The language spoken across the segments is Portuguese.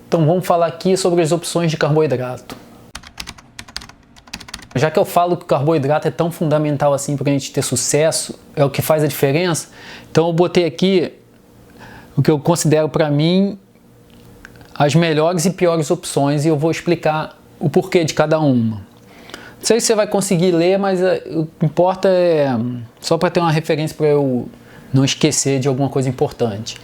Então vamos falar aqui sobre as opções de carboidrato. Já que eu falo que o carboidrato é tão fundamental assim para a gente ter sucesso, é o que faz a diferença, então eu botei aqui o que eu considero para mim as melhores e piores opções e eu vou explicar o porquê de cada uma. Não sei se você vai conseguir ler, mas o que importa é só para ter uma referência para eu não esquecer de alguma coisa importante.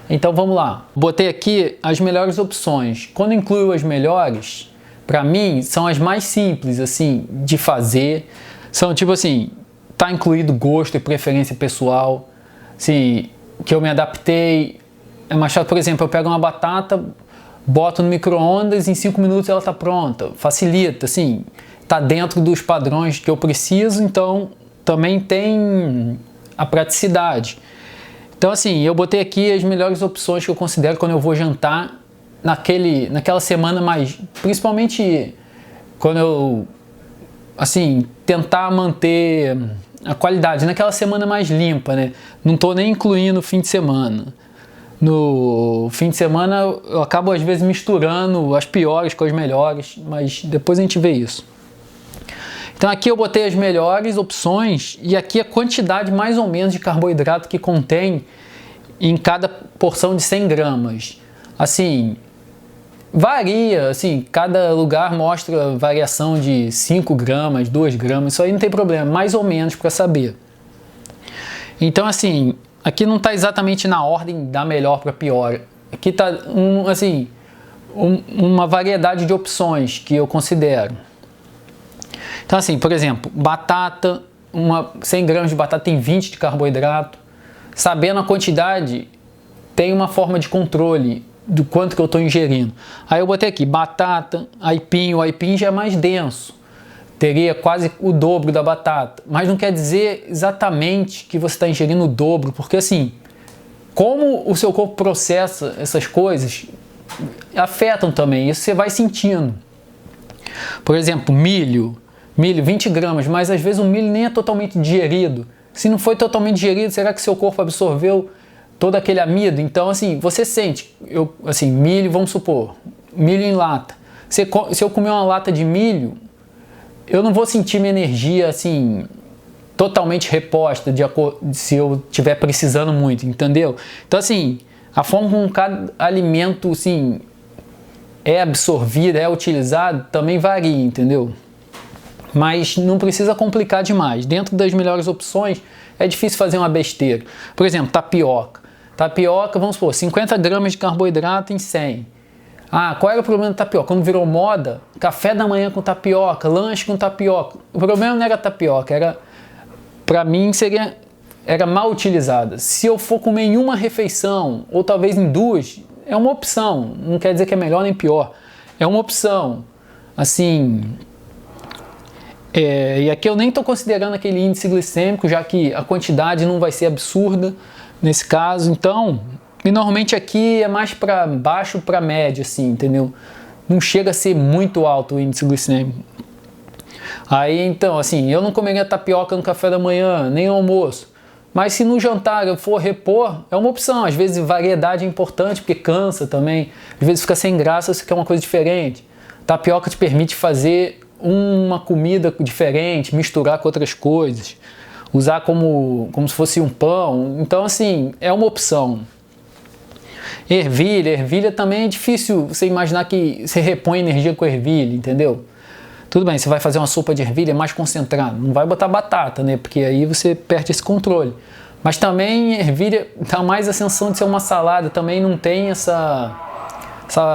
Então vamos lá. Botei aqui as melhores opções. Quando incluo as melhores, para mim são as mais simples assim de fazer. São tipo assim, tá incluído gosto e preferência pessoal, assim, que eu me adaptei. É mais chato, por exemplo, eu pego uma batata, boto no micro-ondas, em 5 minutos ela tá pronta. Facilita, assim, tá dentro dos padrões que eu preciso, então também tem a praticidade. Então assim, eu botei aqui as melhores opções que eu considero quando eu vou jantar naquela semana mais... Principalmente quando eu, assim, tentar manter a qualidade, naquela semana mais limpa, né? Não tô nem incluindo o fim de semana. No fim de semana eu acabo às vezes misturando as piores com as melhores, mas depois a gente vê isso. Então aqui eu botei as melhores opções e aqui a quantidade mais ou menos de carboidrato que contém em cada porção de 100 gramas. Assim, varia, assim, cada lugar mostra variação de 5 gramas, 2 gramas, isso aí não tem problema, mais ou menos para saber. Então assim, aqui não está exatamente na ordem da melhor para pior. Aqui está uma variedade de opções que eu considero. Então assim, por exemplo, batata, 100 gramas de batata tem 20 de carboidrato. Sabendo a quantidade, tem uma forma de controle do quanto que eu estou ingerindo. Aí eu botei aqui batata, aipim. O aipim já é mais denso, teria quase o dobro da batata. Mas não quer dizer exatamente que você está ingerindo o dobro, porque assim, como o seu corpo processa essas coisas, afetam também, isso você vai sentindo. Por exemplo, milho 20 gramas, mas às vezes o milho nem é totalmente digerido. Se não foi totalmente digerido, será que seu corpo absorveu todo aquele amido? Então assim, você sente, milho, vamos supor, milho em lata. Se eu comer uma lata de milho, eu não vou sentir minha energia assim totalmente reposta se eu estiver precisando muito, entendeu? Então assim, a forma como cada alimento assim é absorvido, é utilizado, também varia, entendeu? Mas não precisa complicar demais. Dentro das melhores opções é difícil fazer uma besteira. Por exemplo, tapioca. Tapioca, vamos supor, 50 gramas de carboidrato em 100. Qual era o problema da tapioca? Quando virou moda, café da manhã com tapioca, lanche com tapioca. O problema não era a tapioca, para mim era mal utilizada. Se eu for comer em uma refeição, ou talvez em 2, é uma opção. Não quer dizer que é melhor nem pior. É uma opção. Assim, e aqui eu nem estou considerando aquele índice glicêmico, já que a quantidade não vai ser absurda nesse caso. Então, e normalmente aqui é mais para baixo para médio, assim, entendeu? Não chega a ser muito alto o índice glicêmico. Aí então, assim, eu não comeria tapioca no café da manhã, nem no almoço. Mas se no jantar eu for repor, é uma opção. Às vezes variedade é importante, porque cansa também. Às vezes fica sem graça, você quer uma coisa diferente. Tapioca te permite fazer uma comida diferente, misturar com outras coisas, usar como se fosse um pão. Então assim, é uma opção. Ervilha também é difícil você imaginar que você repõe energia com ervilha, entendeu? Tudo bem, você vai fazer uma sopa de ervilha mais concentrada, não vai botar batata, né? Porque aí você perde esse controle. Mas também ervilha dá mais a sensação de ser uma salada, também não tem essa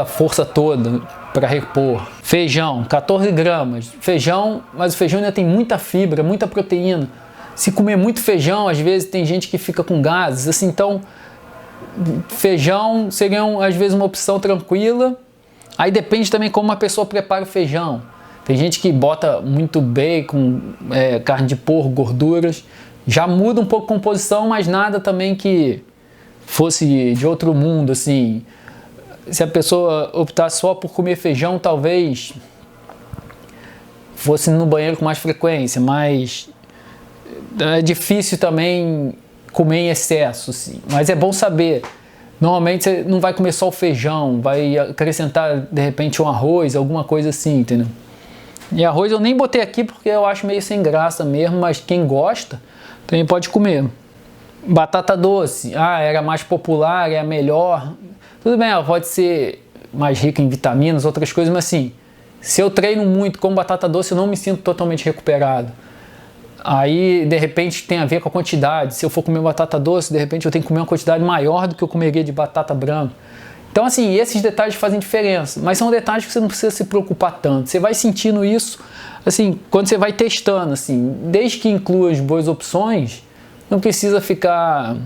força toda para repor. Feijão, 14 gramas. Feijão, mas o feijão ainda tem muita fibra, muita proteína. Se comer muito feijão, às vezes tem gente que fica com gases, assim, então feijão seria às vezes uma opção tranquila. Aí depende também como uma pessoa prepara o feijão. Tem gente que bota muito bacon, carne de porco, gorduras. Já muda um pouco a composição, mas nada também que fosse de outro mundo, assim. Se a pessoa optar só por comer feijão, talvez fosse no banheiro com mais frequência, mas é difícil também comer em excesso, assim. Mas é bom saber, Normalmente você não vai comer só o feijão, vai acrescentar de repente um arroz, alguma coisa assim, entendeu? E arroz eu nem botei aqui porque eu acho meio sem graça mesmo, mas quem gosta também pode comer. Batata doce, era mais popular, é a melhor. Tudo bem, ela pode ser mais rica em vitaminas, outras coisas, mas assim, se eu treino muito com batata doce, eu não me sinto totalmente recuperado. Aí, de repente, tem a ver com a quantidade. Se eu for comer batata doce, de repente eu tenho que comer uma quantidade maior do que eu comeria de batata branca. Então, assim, esses detalhes fazem diferença, mas são detalhes que você não precisa se preocupar tanto. Você vai sentindo isso, assim, quando você vai testando, assim, desde que inclua as boas opções, não precisa ficar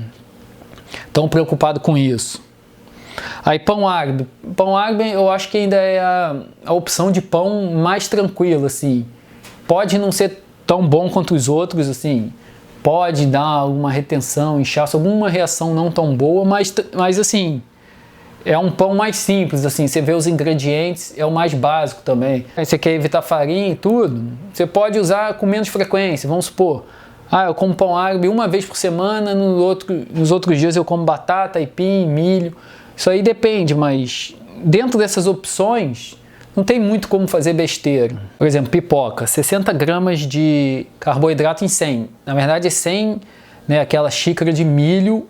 tão preocupado com isso. Aí, pão árabe. Pão árabe eu acho que ainda é a opção de pão mais tranquila, assim. Pode não ser tão bom quanto os outros, assim. Pode dar alguma retenção, inchaço, alguma reação não tão boa, mas assim, é um pão mais simples, assim. Você vê os ingredientes, é o mais básico também. Aí você quer evitar farinha e tudo, você pode usar com menos frequência, vamos supor. Eu como pão árabe uma vez por semana, nos outros dias eu como batata, aipim, milho. Isso aí depende, mas dentro dessas opções não tem muito como fazer besteira. Por exemplo, pipoca, 60 gramas de carboidrato em 100. Na verdade é 100, né, aquela xícara de milho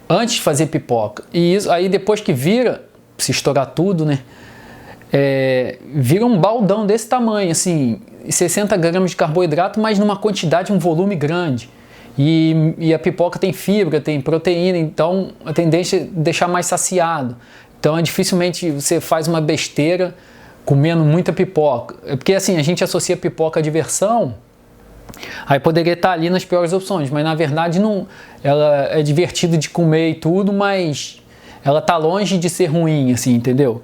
antes de fazer pipoca. E isso aí depois que vira, se estourar tudo, né, vira um baldão desse tamanho, assim, 60 gramas de carboidrato, mas numa quantidade, um volume grande. E a pipoca tem fibra, tem proteína, então a tendência é deixar mais saciado. Então dificilmente você faz uma besteira comendo muita pipoca. É porque assim, a gente associa pipoca à diversão, aí poderia estar ali nas piores opções, mas na verdade não, ela é divertida de comer e tudo, mas ela tá longe de ser ruim, assim, entendeu?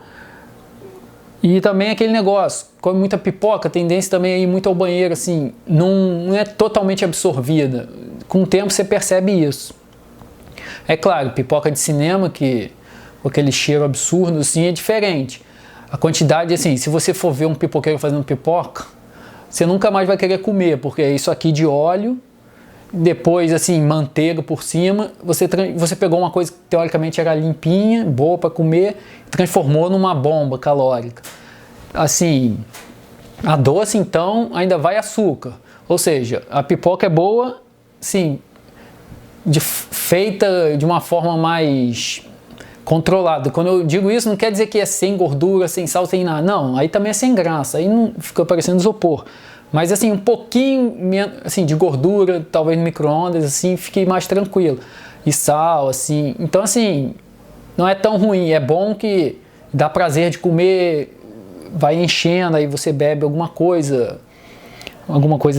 E também aquele negócio, come muita pipoca, a tendência também é ir muito ao banheiro, assim, não é totalmente absorvida. Com o tempo você percebe isso. É claro, pipoca de cinema, que com aquele cheiro absurdo, assim, é diferente. A quantidade, assim, se você for ver um pipoqueiro fazendo pipoca, você nunca mais vai querer comer, porque é isso aqui de óleo, depois, assim, manteiga por cima, você pegou uma coisa que teoricamente era limpinha, boa para comer, e transformou numa bomba calórica. Assim, a doce, então, ainda vai açúcar. Ou seja, a pipoca é boa, sim, feita de uma forma mais controlada. Quando eu digo isso, não quer dizer que é sem gordura, sem sal, sem nada. Não, aí também é sem graça, aí não fica parecendo isopor. Mas assim, um pouquinho assim, de gordura, talvez no micro-ondas, assim, fique mais tranquilo. E sal, assim. Então, assim, não é tão ruim. É bom que dá prazer de comer, vai enchendo, aí você bebe alguma coisa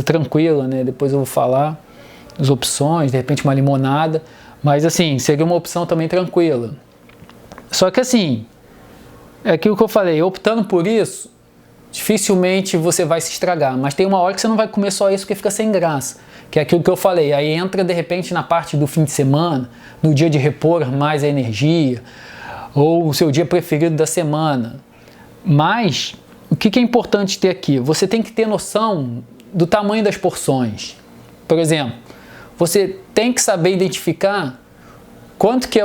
tranquila, né? Depois eu vou falar as opções, de repente uma limonada. Mas assim, seria uma opção também tranquila. Só que assim, é aquilo que eu falei, optando por isso, dificilmente você vai se estragar, mas tem uma hora que você não vai comer só isso porque fica sem graça, que é aquilo que eu falei, aí entra de repente na parte do fim de semana, no dia de repor mais a energia, ou o seu dia preferido da semana. Mas, o que é importante ter aqui? Você tem que ter noção do tamanho das porções. Por exemplo, você tem que saber identificar quanto que é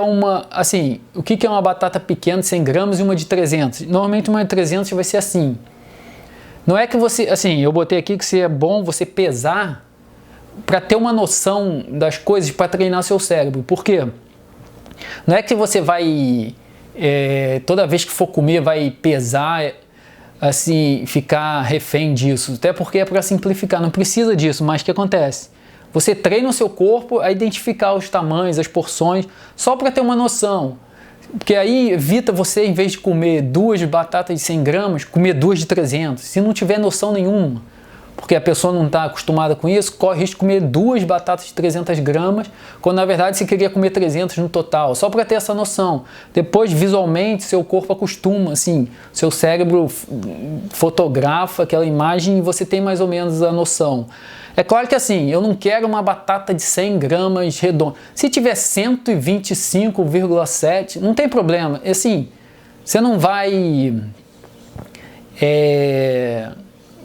assim, o que é uma batata pequena de 100 gramas e uma de 300. Normalmente uma de 300 vai ser assim. Não é que você, assim, eu botei aqui que é bom você pesar para ter uma noção das coisas, para treinar seu cérebro. Por quê? Não é que você vai, toda vez que for comer, vai pesar, assim, ficar refém disso. Até porque é para simplificar, não precisa disso, mas o que acontece? Você treina o seu corpo a identificar os tamanhos, as porções, só para ter uma noção. Porque aí evita você, em vez de comer 2 batatas de 100 gramas, comer 2 de 300. Se não tiver noção nenhuma, porque a pessoa não está acostumada com isso, corre risco de comer 2 batatas de 300 gramas, quando na verdade você queria comer 300 no total. Só para ter essa noção. Depois, visualmente, seu corpo acostuma, assim, seu cérebro fotografa aquela imagem e você tem mais ou menos a noção. É claro que assim, eu não quero uma batata de 100 gramas redonda. Se tiver 125,7, não tem problema. Assim, você não vai...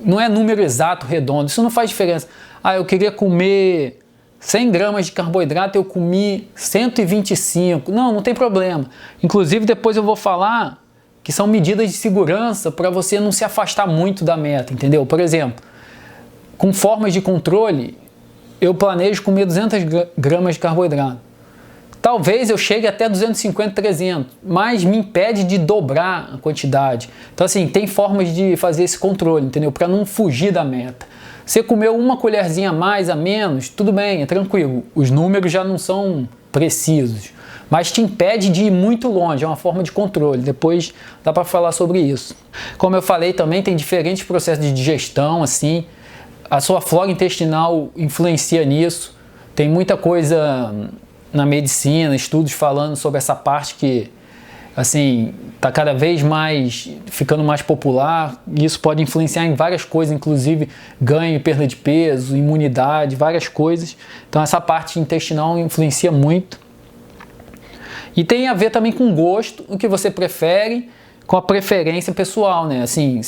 não é número exato redondo, isso não faz diferença. Eu queria comer 100 gramas de carboidrato eu comi 125. Não tem problema. Inclusive depois eu vou falar que são medidas de segurança para você não se afastar muito da meta, entendeu? Por exemplo, com formas de controle, eu planejo comer 200 gramas de carboidrato. Talvez eu chegue até 250, 300, mas me impede de dobrar a quantidade. Então assim, tem formas de fazer esse controle, entendeu? Para não fugir da meta. Você comeu uma colherzinha a mais, a menos, tudo bem, é tranquilo. Os números já não são precisos, mas te impede de ir muito longe, é uma forma de controle. Depois dá para falar sobre isso. Como eu falei também, tem diferentes processos de digestão, assim. A sua flora intestinal influencia nisso. Tem muita coisa na medicina, estudos falando sobre essa parte que, assim, está cada vez mais ficando mais popular. E isso pode influenciar em várias coisas, inclusive ganho e perda de peso, imunidade, várias coisas. Então essa parte intestinal influencia muito. E tem a ver também com gosto, o que você prefere, com a preferência pessoal, né? Assim,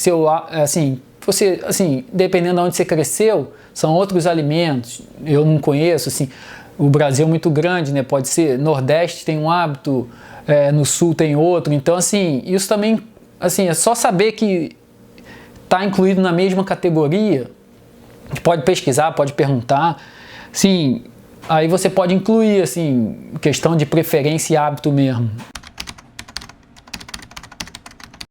você, assim, dependendo de onde você cresceu, são outros alimentos. Eu não conheço, assim, o Brasil é muito grande, né? Pode ser Nordeste tem um hábito, no Sul tem outro. Então, assim, isso também, assim, é só saber que está incluído na mesma categoria. A gente pode pesquisar, pode perguntar. Sim, aí você pode incluir, assim, questão de preferência e hábito mesmo.